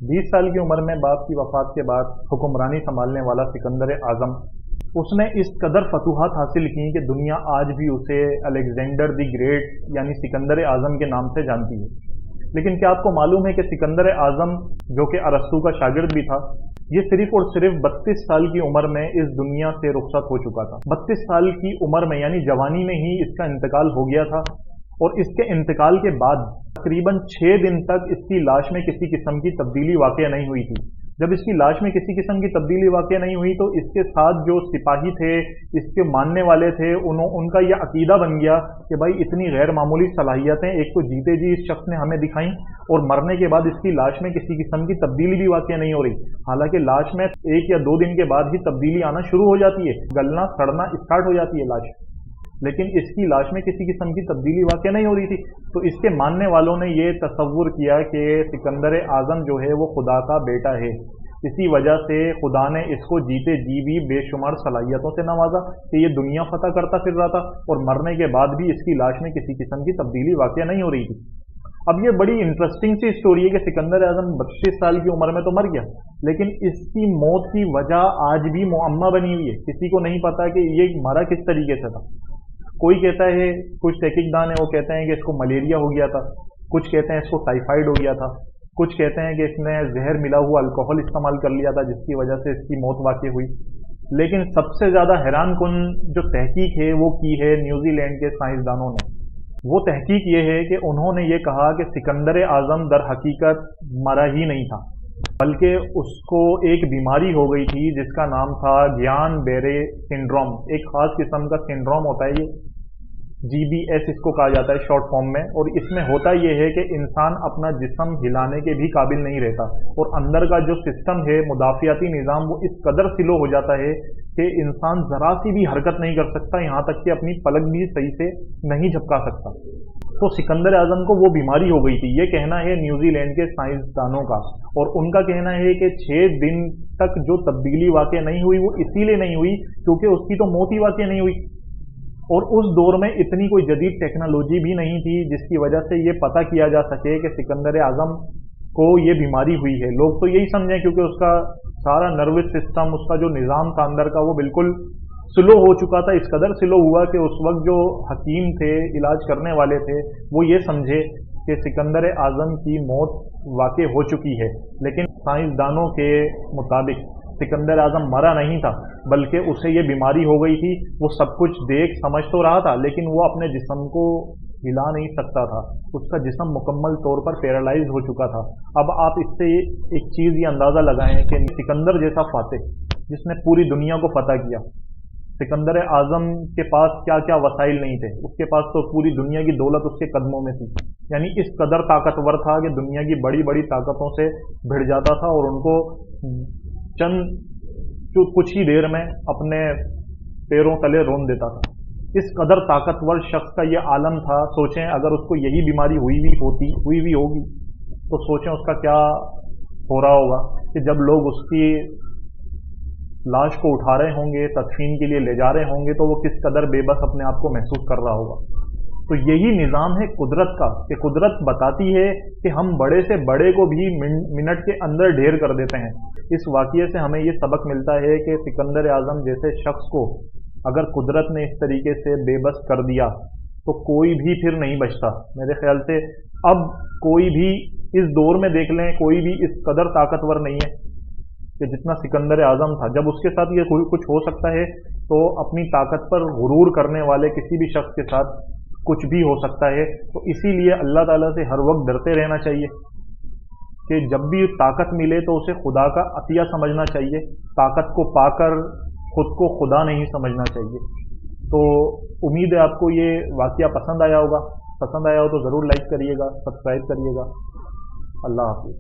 20 साल की उम्र में बाप की वफात के बाद हुक्मरानी संभालने वाला सिकंदर आजम, उसने इस कदर फतूहात हासिल की कि दुनिया आज भी उसे अलेक्जेंडर द ग्रेट यानी सिकंदर आजम के नाम से जानती है। लेकिन क्या आपको मालूम है कि सिकंदर आजम, जो कि अरस्तू का शागिर्द भी था, ये सिर्फ और सिर्फ 32 साल की उम्र में इस दुनिया से रुखसत हो चुका था। 32 साल की उम्र में यानी जवानी में ही इसका इंतकाल हो गया था। और इसके इंतकाल के बाद तकरीबन 6 दिन तक इसकी लाश में किसी किस्म की तब्दीली वाक़या नहीं हुई थी। जब इसकी लाश में किसी किस्म की तब्दीली वाक़या नहीं हुई तो इसके साथ जो सिपाही थे, इसके मानने वाले थे, उनका यह अकीदा बन गया कि भाई इतनी गैर मामूली सलाहियतें एक तो जीते जी इस शख्स ने हमें दिखाई और मरने के बाद इसकी लाश में किसी किस्म की तब्दीली भी वाक़या नहीं हो रही। हालांकि लाश में 1 या 2 दिन के बाद ही तब्दीली आना शुरू हो जाती है, गलना सड़ना स्टार्ट हो जाती है लाश, लेकिन इसकी लाश में किसी किस्म की तब्दीली वाक़या नहीं हो रही थी। तो इसके मानने वालों ने ये तसव्वुर किया कि सिकंदर आजम जो है वो खुदा का बेटा है। इसी वजह से खुदा ने इसको जीते जी भी बेशुमार सलाहियतों से नवाजा कि ये दुनिया फतह करता फिर रहा था और मरने के बाद भी इसकी लाश में किसी किस्म की तब्दीली वाक़या नहीं हो रही थी। अब ये बड़ी इंटरेस्टिंग सी स्टोरी है कि सिकंदर आजम 32 साल की उम्र में तो मर गया, लेकिन इसकी मौत की वजह आज भी मुअम्मा बनी हुई है। किसी को नहीं पता कि ये मरा किस तरीके से था। कोई कहता है, कुछ तहकीकदान है वो कहते हैं कि इसको मलेरिया हो गया था, कुछ कहते हैं इसको टाइफाइड हो गया था, कुछ कहते हैं कि इसने जहर मिला हुआ अल्कोहल इस्तेमाल कर लिया था जिसकी वजह से इसकी मौत वाक़ई हुई। लेकिन सबसे ज़्यादा हैरान कुन जो तहकीक है वो की है न्यूजीलैंड के साइंसदानों ने। वो तहकीक ये है कि उन्होंने ये कहा कि सिकंदर आजम दर हकीकत मरा ही नहीं था, बल्कि उसको एक बीमारी हो गई थी जिसका नाम था ग्यान बेरे सिंड्रोम। एक ख़ास किस्म का सिंड्रोम होता है, ये GBS इसको कहा जाता है शॉर्ट फॉर्म में। और इसमें होता ये है कि इंसान अपना जिस्म हिलाने के भी काबिल नहीं रहता और अंदर का जो सिस्टम है मुदाफ़ियाती निज़ाम वो इस कदर स्लो हो जाता है कि इंसान ज़रा सी भी हरकत नहीं कर सकता, यहाँ तक कि अपनी पलक भी सही से नहीं झपका सकता। तो सिकंदर आजम को वो बीमारी हो गई थी, ये कहना है न्यूजीलैंड के साइंसदानों का। और उनका कहना है कि 6 दिन तक जो तब्दीली वाक़ई नहीं हुई वो इसीलिए नहीं हुई क्योंकि उसकी तो मौत ही वाक़ई नहीं हुई। और उस दौर में इतनी कोई जदीद टेक्नोलॉजी भी नहीं थी जिसकी वजह से ये पता किया जा सके कि सिकंदर आजम को ये बीमारी हुई है। लोग तो यही समझें क्योंकि उसका सारा नर्वस सिस्टम, उसका जो निज़ाम था अंदर का, वो बिल्कुल स्लो हो चुका था। इस कदर स्लो हुआ कि उस वक्त जो हकीम थे, इलाज करने वाले थे, वो ये समझे कि सिकंदर आजम की मौत वाक़ई हो चुकी है। लेकिन साइंसदानों के मुताबिक सिकंदर आजम मरा नहीं था, बल्कि उसे ये बीमारी हो गई थी। वो सब कुछ देख समझ तो रहा था लेकिन वो अपने जिस्म को हिला नहीं सकता था, उसका जिस्म मुकम्मल तौर पर पैरालाइज हो चुका था। अब आप इससे एक चीज़ ये अंदाज़ा लगाएं कि सिकंदर जैसा फातेह जिसने पूरी दुनिया को फतह किया, सिकंदर आजम के पास क्या क्या वसाइल नहीं थे, उसके पास तो पूरी दुनिया की दौलत उसके कदमों में थी। यानी इस कदर ताकतवर था कि दुनिया की बड़ी बड़ी ताकतों से भिड़ जाता था और उनको कुछ ही देर में अपने पैरों तले रोन देता था। इस कदर ताकतवर शख्स का ये आलम था। सोचें अगर उसको यही बीमारी हुई भी होगी तो सोचें उसका क्या हो रहा होगा कि जब लोग उसकी लाश को उठा रहे होंगे, तदफीन के लिए ले जा रहे होंगे, तो वो किस कदर बेबस अपने आप को महसूस कर रहा होगा। तो यही निज़ाम है कुदरत का कि कुदरत बताती है कि हम बड़े से बड़े को भी मिनट के अंदर ढेर कर देते हैं। इस वाक़ये से हमें ये सबक मिलता है कि सिकंदर आजम जैसे शख्स को अगर कुदरत ने इस तरीके से बेबस कर दिया तो कोई भी फिर नहीं बचता। मेरे ख्याल से अब कोई भी इस दौर में देख लें, कोई भी इस कदर ताकतवर नहीं है कि जितना सिकंदर आजम था। जब उसके साथ ये कुछ हो सकता है तो अपनी ताकत पर गुरूर करने वाले किसी भी शख्स के साथ कुछ भी हो सकता है। तो इसीलिए अल्लाह ताला से हर वक्त डरते रहना चाहिए कि जब भी ताकत मिले तो उसे खुदा का अतिया समझना चाहिए। ताकत को पाकर खुद को खुदा नहीं समझना चाहिए। तो उम्मीद है आपको ये वाक़या पसंद आया होगा। पसंद आया हो तो ज़रूर लाइक करिएगा, सब्सक्राइब करिएगा। अल्लाह हाफ़िज़।